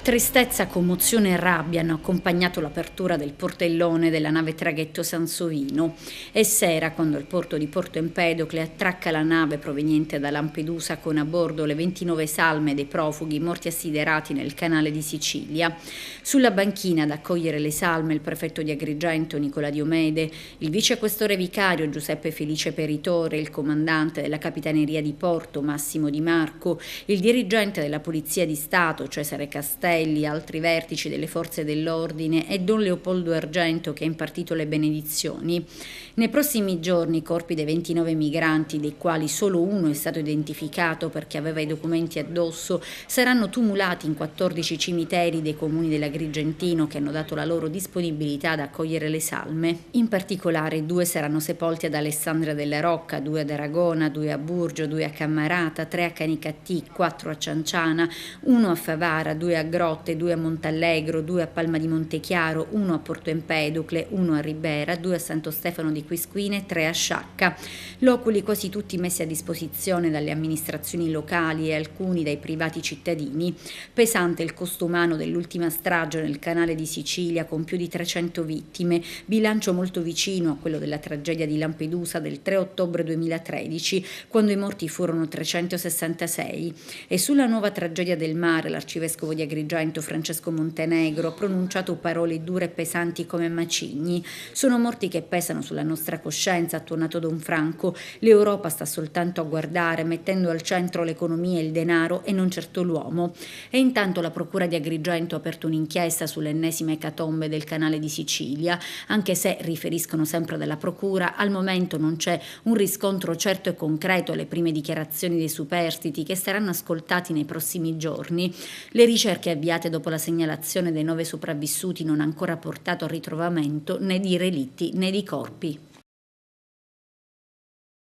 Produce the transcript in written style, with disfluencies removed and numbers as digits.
Tristezza, commozione e rabbia hanno accompagnato l'apertura del portellone della nave traghetto Sansovino. È sera quando il porto di Porto Empedocle attracca la nave proveniente da Lampedusa con a bordo le 29 salme dei profughi morti assiderati nel canale di Sicilia. Sulla banchina ad accogliere le salme il prefetto di Agrigento Nicola Diomede, il vicequestore vicario Giuseppe Felice Peritore, il comandante della Capitaneria di Porto Massimo Di Marco, il dirigente della Polizia di Stato Cesare Castelli, altri vertici delle forze dell'ordine e Don Leopoldo Argento che ha impartito le benedizioni. Nei prossimi giorni i corpi dei 29 migranti, dei quali solo uno è stato identificato perché aveva i documenti addosso, saranno tumulati in 14 cimiteri dei comuni dell'Agrigentino che hanno dato la loro disponibilità ad accogliere le salme. In particolare 2 saranno sepolti ad Alessandria della Rocca, 2 ad Aragona, 2 a Burgio, 2 a Cammarata, 3 a Canicattì, 4 a Cianciana, 1 a Favara, 2 a Grotte, 2 a Montallegro, 2 a Palma di Montechiaro, 1 a Porto Empedocle, 1 a Ribera, 2 a Santo Stefano di Quisquine, 3 a Sciacca. Loculi quasi tutti messi a disposizione dalle amministrazioni locali e alcuni dai privati cittadini. Pesante il costo umano dell'ultima strage nel canale di Sicilia con più di 300 vittime, bilancio molto vicino a quello della tragedia di Lampedusa del 3 ottobre 2013, quando i morti furono 366. E sulla nuova tragedia del mare l'arcivescovo di Agrigento Francesco Montenegro ha pronunciato parole dure e pesanti come macigni. Sono morti che pesano sulla nostra coscienza, ha tuonato Don Franco. L'Europa sta soltanto a guardare, mettendo al centro l'economia e il denaro e non certo l'uomo. E intanto la Procura di Agrigento ha aperto un'inchiesta sull'ennesima ecatombe del canale di Sicilia, anche se, riferiscono sempre dalla Procura, al momento non c'è un riscontro certo e concreto alle prime dichiarazioni dei superstiti che saranno ascoltati nei prossimi giorni. Le ricerche avviate dopo la segnalazione dei 9 sopravvissuti non hanno ancora portato al ritrovamento né di relitti né di corpi.